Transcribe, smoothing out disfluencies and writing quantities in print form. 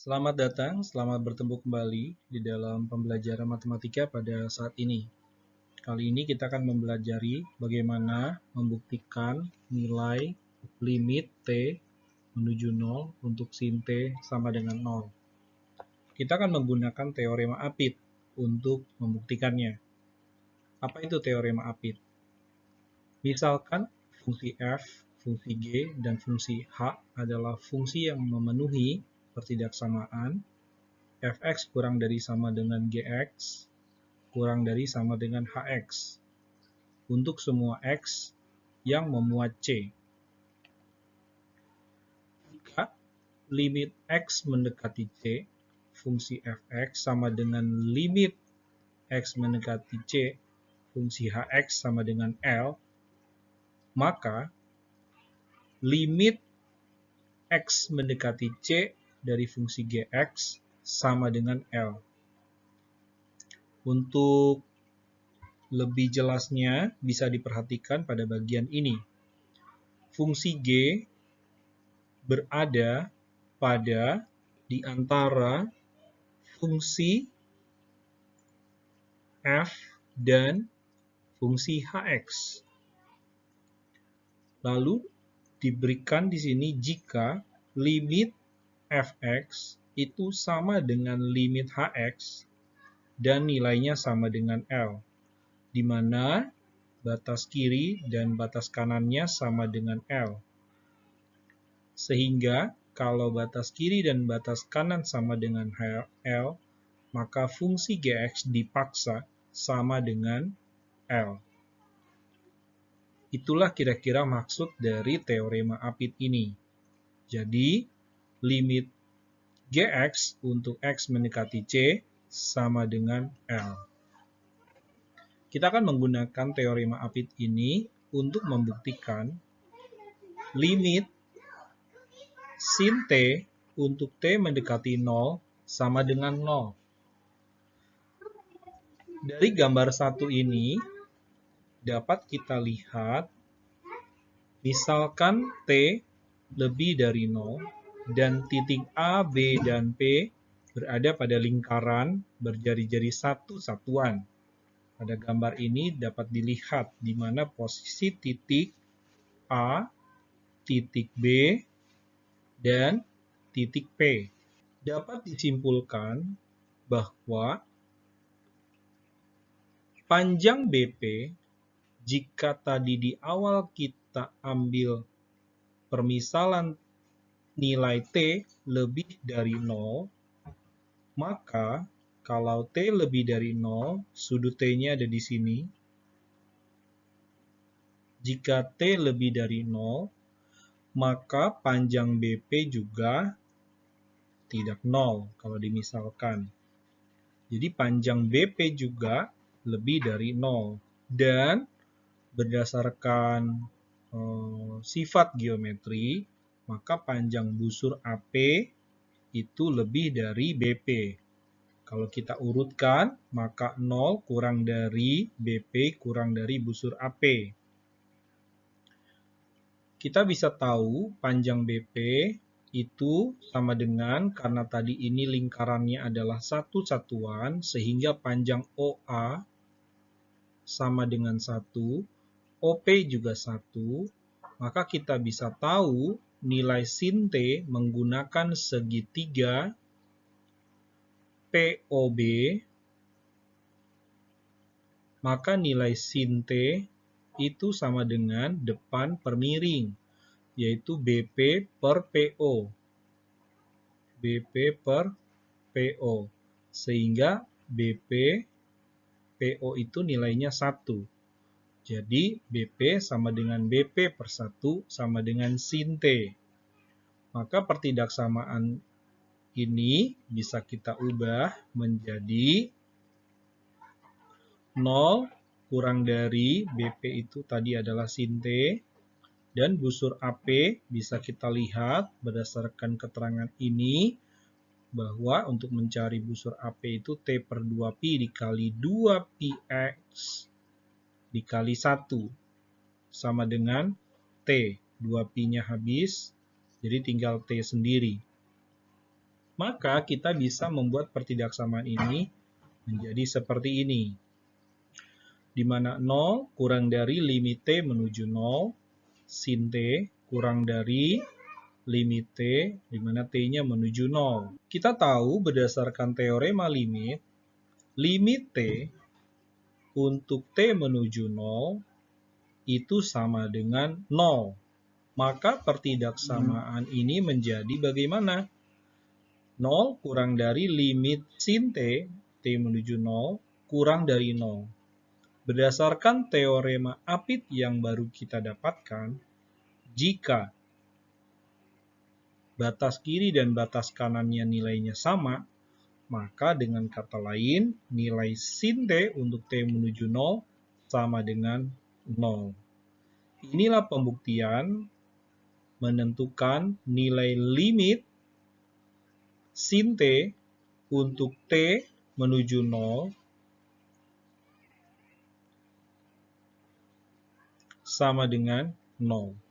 Selamat datang, selamat bertemu kembali di dalam pembelajaran matematika pada saat ini. Kali ini kita akan mempelajari bagaimana membuktikan nilai limit T menuju 0 untuk sin T sama dengan 0. Kita akan menggunakan teorema Apit untuk membuktikannya. Apa itu teorema Apit? Misalkan fungsi f, fungsi g, dan fungsi h adalah fungsi yang memenuhi pertidaksamaan fx kurang dari sama dengan gx kurang dari sama dengan hx untuk semua x yang memuat c. Jika limit x mendekati c, fungsi fx sama dengan limit x mendekati c, fungsi hx sama dengan L, maka limit x mendekati c dari fungsi gx sama dengan L. Untuk lebih jelasnya bisa diperhatikan pada bagian ini. Fungsi G berada pada di antara fungsi f dan fungsi hx. Lalu diberikan di sini jika limit fx itu sama dengan limit hx dan nilainya sama dengan L, di mana batas kiri dan batas kanannya sama dengan L. Sehingga kalau batas kiri dan batas kanan sama dengan L, maka fungsi gx dipaksa sama dengan L. Itulah kira-kira maksud dari teorema Apit ini. Jadi, limit gx untuk x mendekati c sama dengan L. Kita akan menggunakan teorema Apit ini untuk membuktikan limit sin T untuk T mendekati 0 sama dengan 0. Dari gambar 1 ini dapat kita lihat, misalkan T lebih dari 0 dan titik A, B, dan P berada pada lingkaran berjari-jari satu-satuan. Pada gambar ini dapat dilihat di mana posisi titik A, titik B, dan titik P. Dapat disimpulkan bahwa panjang BP, jika tadi di awal kita ambil permisalan nilai T lebih dari 0, maka kalau T lebih dari 0, sudut T-nya ada di sini. Jika T lebih dari 0, maka panjang BP juga tidak 0 kalau dimisalkan. Jadi panjang BP juga lebih dari 0. Dan berdasarkan sifat geometri, maka panjang busur AP itu lebih dari BP. Kalau kita urutkan, maka 0 kurang dari BP kurang dari busur AP. Kita bisa tahu panjang BP itu sama dengan, karena tadi ini lingkarannya adalah satu satuan, sehingga panjang OA sama dengan 1, OP juga 1, maka kita bisa tahu nilai sin T menggunakan segitiga POB, maka nilai sin T itu sama dengan depan per miring, yaitu BP per PO. BP per PO. Sehingga BP PO itu nilainya 1. Jadi BP sama dengan BP per 1 sama dengan sin T. Maka pertidaksamaan ini bisa kita ubah menjadi 0 kurang dari BP itu tadi adalah sin T, dan busur AP bisa kita lihat berdasarkan keterangan ini bahwa untuk mencari busur AP itu T per 2Pi dikali 2Px dikali 1 sama dengan T. 2Pi-nya habis, jadi tinggal T sendiri. Maka kita bisa membuat pertidaksamaan ini menjadi seperti ini. Di mana 0 kurang dari limit T menuju 0, sin T kurang dari limit T, di mana T-nya menuju 0. Kita tahu berdasarkan teorema limit T untuk T menuju 0 itu sama dengan 0. Maka pertidaksamaan ini menjadi bagaimana? 0 kurang dari limit sin T, T menuju 0, kurang dari 0. Berdasarkan teorema Apit yang baru kita dapatkan, jika batas kiri dan batas kanannya nilainya sama, maka dengan kata lain, nilai sin T untuk T menuju 0 sama dengan 0. Inilah pembuktian menentukan nilai limit sin T untuk T menuju 0 sama dengan 0.